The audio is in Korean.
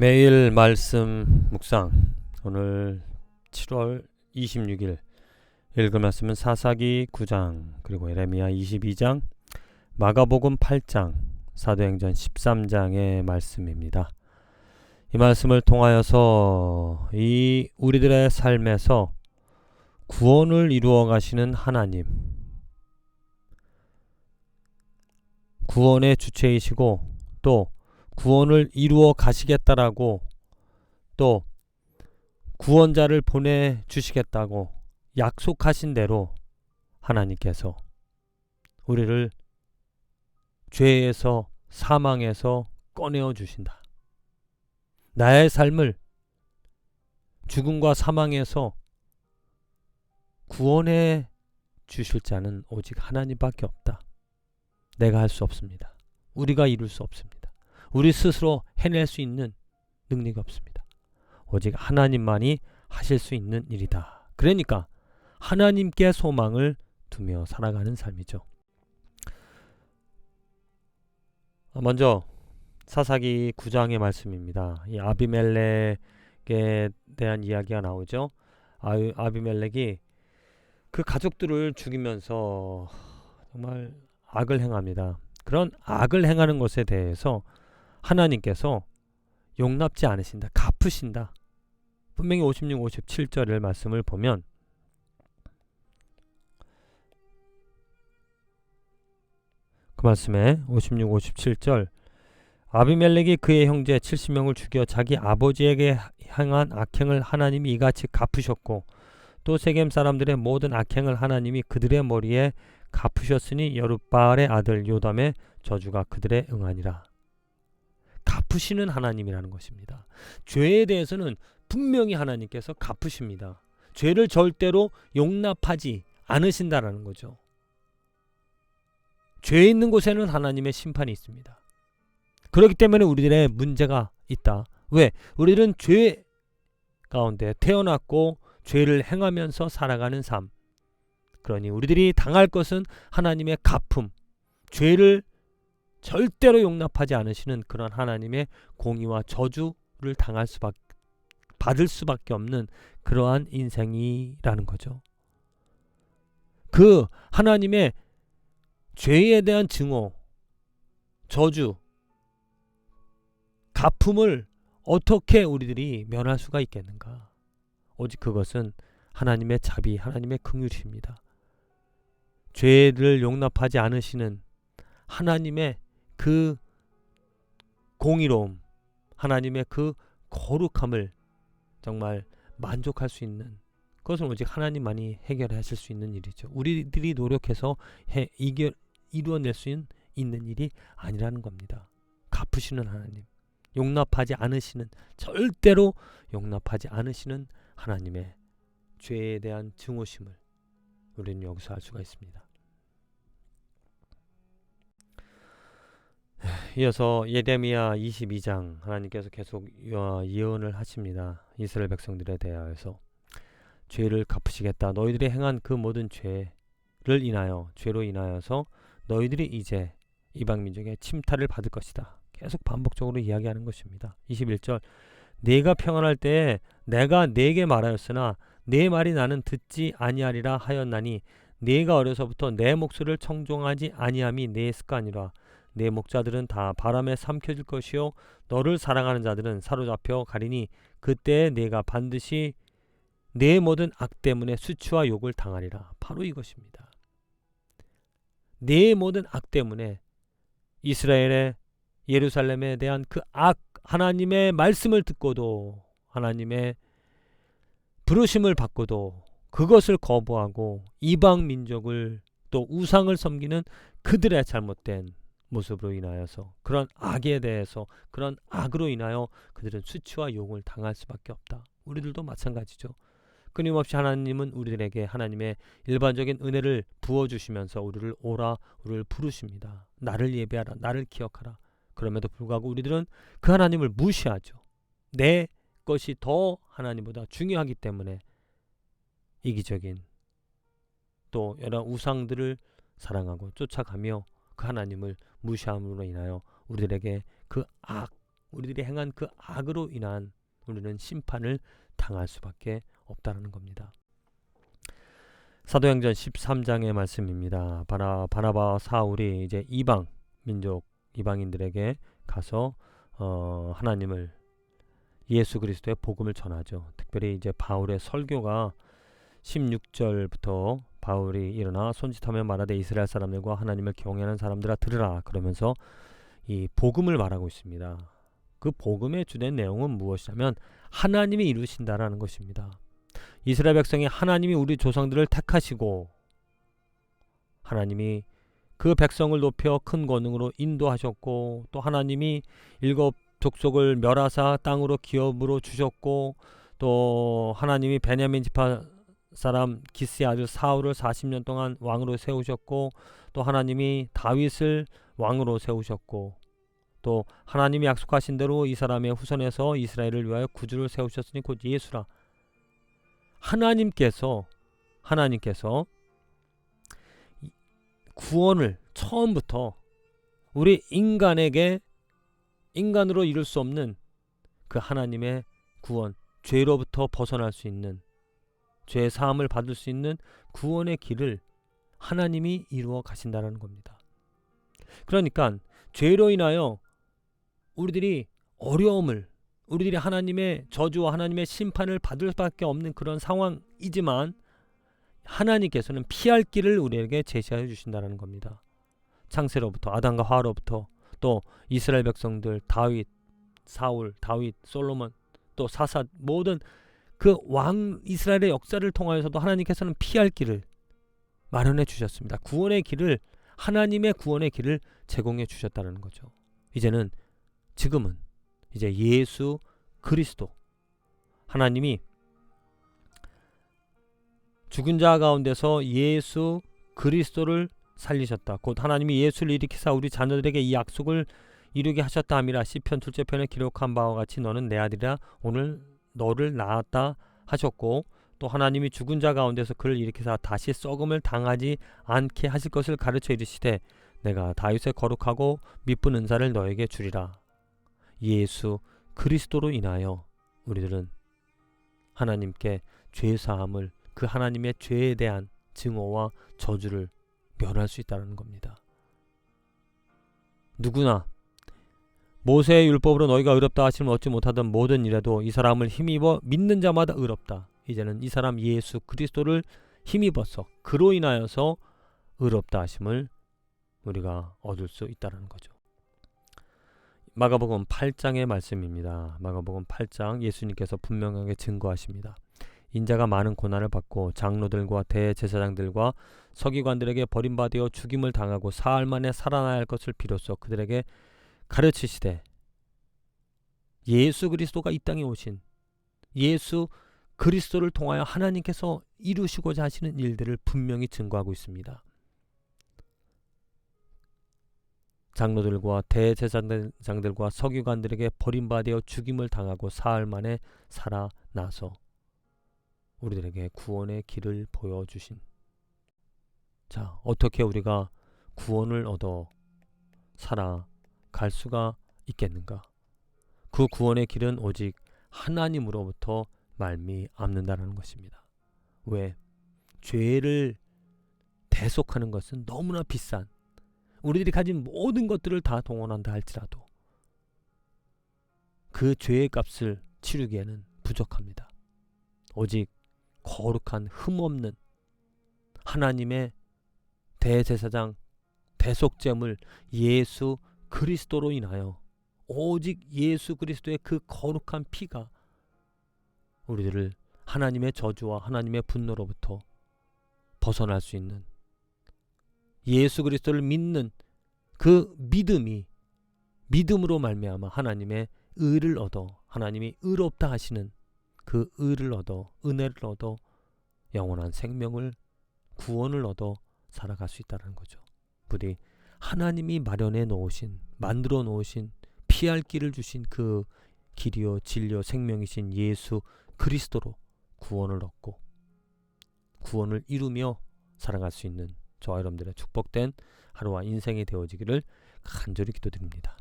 매일 말씀 묵상. 오늘 7월 26일 읽을 말씀은 사사기 9장, 그리고 에레미야 22장, 마가복음 8장, 사도행전 13장의 말씀입니다. 이 말씀을 통하여서 이 우리들의 삶에서 구원을 이루어 가시는 하나님, 구원의 주체이시고 또 구원을 이루어 가시겠다라고, 또 구원자를 보내주시겠다고 약속하신 대로 하나님께서 우리를 죄에서, 사망에서 꺼내어 주신다. 나의 삶을 죽음과 사망에서 구원해 주실 자는 오직 하나님밖에 없다. 내가 할 수 없습니다. 우리가 이룰 수 없습니다. 우리 스스로 해낼 수 있는 능력이 없습니다. 오직 하나님만이 하실 수 있는 일이다. 그러니까 하나님께 소망을 두며 살아가는 삶이죠. 먼저 사사기 9장의 말씀입니다. 이 아비멜렉에 대한 이야기가 나오죠. 아비멜렉이 그 가족들을 죽이면서 정말 악을 행합니다. 그런 악을 행하는 것에 대해서 하나님께서 용납지 않으신다. 갚으신다. 분명히 56, 57절의 말씀을 보면 그 말씀에 56, 57절 아비멜렉이 그의 형제 70명을 죽여 자기 아버지에게 행한 악행을 하나님이 이같이 갚으셨고 또 세겜 사람들의 모든 악행을 하나님이 그들의 머리에 갚으셨으니 여룻바알의 아들 요담의 저주가 그들의 응하니라. 갚으시는 하나님이라는 것입니다. 죄에 대해서는 분명히 하나님께서 갚으십니다. 죄를 절대로 용납하지 않으신다라는 거죠. 죄 있는 곳에는 하나님의 심판이 있습니다. 그렇기 때문에 우리들의 문제가 있다. 왜? 우리들은 죄 가운데 태어났고 죄를 행하면서 살아가는 삶. 그러니 우리들이 당할 것은 하나님의 갚음, 죄를 절대로 용납하지 않으시는 그런 하나님의 공의와 저주를 받을 수밖에 없는 그러한 인생이라는 거죠. 그 하나님의 죄에 대한 증오, 저주, 갚음을 어떻게 우리들이 면할 수가 있겠는가? 오직 그것은 하나님의 자비, 하나님의 긍휼이십니다. 죄를 용납하지 않으시는 하나님의 그 공의로움, 하나님의 그 거룩함을 정말 만족할 수 있는 그것은 오직 하나님만이 해결하실 수 있는 일이죠. 우리들이 노력해서 이루어낼 수 있는 일이 아니라는 겁니다. 갚으시는 하나님, 용납하지 않으시는, 절대로 용납하지 않으시는 하나님의 죄에 대한 증오심을 우리는 여기서 알 수가 있습니다. 이어서 예레미야 22장 하나님께서 계속 예언을 하십니다. 이스라엘 백성들에 대하여서 죄를 갚으시겠다. 너희들이 행한 그 모든 죄로 인하여서 너희들이 이제 이방 민족의 침탈을 받을 것이다. 계속 반복적으로 이야기하는 것입니다. 21절 네가 평안할 때에 내가 네게 말하였으나 네 말이 나는 듣지 아니하리라 하였나니 네가 어려서부터 내 목소리를 청종하지 아니함이 네 습관이라. 내 목자들은 다 바람에 삼켜질 것이요 너를 사랑하는 자들은 사로잡혀 가리니 그때에 네가 반드시 내 모든 악 때문에 수치와 욕을 당하리라. 바로 이것입니다. 내 모든 악 때문에 이스라엘의 예루살렘에 대한 그 악, 하나님의 말씀을 듣고도 하나님의 부르심을 받고도 그것을 거부하고 이방 민족을 또 우상을 섬기는 그들의 잘못된 모습으로 인하여서 그런 악에 대해서 그런 악으로 인하여 그들은 수치와 욕을 당할 수밖에 없다. 우리들도 마찬가지죠. 끊임없이 하나님은 우리들에게 하나님의 일반적인 은혜를 부어주시면서 우리를 오라, 우리를 부르십니다. 나를 예배하라, 나를 기억하라. 그럼에도 불구하고 우리들은 그 하나님을 무시하죠. 내 것이 더 하나님보다 중요하기 때문에 이기적인 또 여러 우상들을 사랑하고 쫓아가며 그 하나님을 무시함으로 인하여 우리들에게 그 악, 우리들이 행한 그 악으로 인한 우리는 심판을 당할 수밖에 없다는 겁니다. 사도행전 13장의 말씀입니다. 바나바와 사울이 이제 이방 민족 이방인들에게 가서 하나님을 예수 그리스도의 복음을 전하죠. 특별히 이제 바울의 설교가 16절부터 바울이 일어나 손짓하며 말하되 이스라엘 사람들과 하나님을 경외하는 사람들아 들으라 그러면서 이 복음을 말하고 있습니다. 그 복음의 주된 내용은 무엇이냐면 하나님이 이루신다라는 것입니다. 이스라엘 백성이 하나님이 우리 조상들을 택하시고 하나님이 그 백성을 높여 큰 권능으로 인도하셨고 또 하나님이 일곱 족속을 멸하사 땅으로 기업으로 주셨고 또 하나님이 베냐민 지파 사람 기스의 아들 사울을 40년 동안 왕으로 세우셨고 또 하나님이 다윗을 왕으로 세우셨고 또 하나님이 약속하신 대로 이 사람의 후손에서 이스라엘을 위하여 구주를 세우셨으니 곧 예수라. 하나님께서 구원을 처음부터 우리 인간으로 이룰 수 없는 그 하나님의 구원, 죄로부터 벗어날 수 있는, 죄 사함을 받을 수 있는 구원의 길을 하나님이 이루어 가신다는 겁니다. 그러니까 죄로 인하여 우리들이 우리들이 하나님의 저주와 하나님의 심판을 받을 수밖에 없는 그런 상황이지만 하나님께서는 피할 길을 우리에게 제시하여 주신다는 겁니다. 창세로부터 아담과 하와로부터 또 이스라엘 백성들 다윗, 사울, 다윗, 솔로몬 또 사사 모든 그 왕 이스라엘의 역사를 통하여서도 하나님께서는 피할 길을 마련해 주셨습니다. 하나님의 구원의 길을 제공해 주셨다는 거죠. 지금은 이제 예수 그리스도 하나님이 죽은 자 가운데서 예수 그리스도를 살리셨다. 곧 하나님이 예수를 일으키사 우리 자녀들에게 이 약속을 이루게 하셨다 함이라. 시편 둘째 편에 기록한 바와 같이 너는 내 아들이라 오늘 너를 낳았다 하셨고 또 하나님이 죽은 자 가운데서 그를 일으키사 다시 썩음을 당하지 않게 하실 것을 가르쳐 이르시되 내가 다윗의 거룩하고 미쁜 은사를 너에게 주리라. 예수 그리스도로 인하여 우리들은 하나님께 죄사함을 그 하나님의 죄에 대한 증오와 저주를 면할 수 있다는 겁니다. 누구나 모세의 율법으로 너희가 의롭다 하심을 얻지 못하던 모든 일에도 이 사람을 힘입어 믿는 자마다 의롭다. 이제는 이 사람 예수 그리스도를 힘입어서 그로 인하여서 의롭다 하심을 우리가 얻을 수 있다는 거죠. 마가복음 8장의 말씀입니다. 마가복음 8장 예수님께서 분명하게 증거하십니다. 인자가 많은 고난을 받고 장로들과 대제사장들과 서기관들에게 버림받아 죽임을 당하고 사흘 만에 살아나야 할 것을 비로소 그들에게 가르치시되 예수 그리스도가 이 땅에 오신 예수 그리스도를 통하여 하나님께서 이루시고자 하시는 일들을 분명히 증거하고 있습니다. 장로들과 대제사장들과 서기관들에게 버림받아 죽임을 당하고 사흘 만에 살아나서 우리들에게 구원의 길을 보여주신. 자, 어떻게 우리가 구원을 얻어 살아갈 수가 있겠는가? 그 구원의 길은 오직 하나님으로부터 말미암는다는 것입니다. 왜? 죄를 대속하는 것은 너무나 비싼, 우리들이 가진 모든 것들을 다 동원한다 할지라도 그 죄의 값을 치르기에는 부족합니다. 오직 거룩한 흠없는 하나님의 대제사장 대속제물 예수 그리스도로 인하여 오직 예수 그리스도의 그 거룩한 피가 우리들을 하나님의 저주와 하나님의 분노로부터 벗어날 수 있는, 예수 그리스도를 믿는 그 믿음으로 말미암아 하나님의 의를 얻어, 하나님이 의롭다 하시는 그 의를 얻어, 은혜를 얻어 영원한 생명을, 구원을 얻어 살아갈 수 있다는 거죠. 부디 하나님이 마련해 놓으신, 만들어 놓으신, 피할 길을 주신 그 길이요 진리요 생명이신 예수 그리스도로 구원을 얻고 구원을 이루며 살아갈 수 있는 저와 여러분들의 축복된 하루와 인생이 되어지기를 간절히 기도드립니다.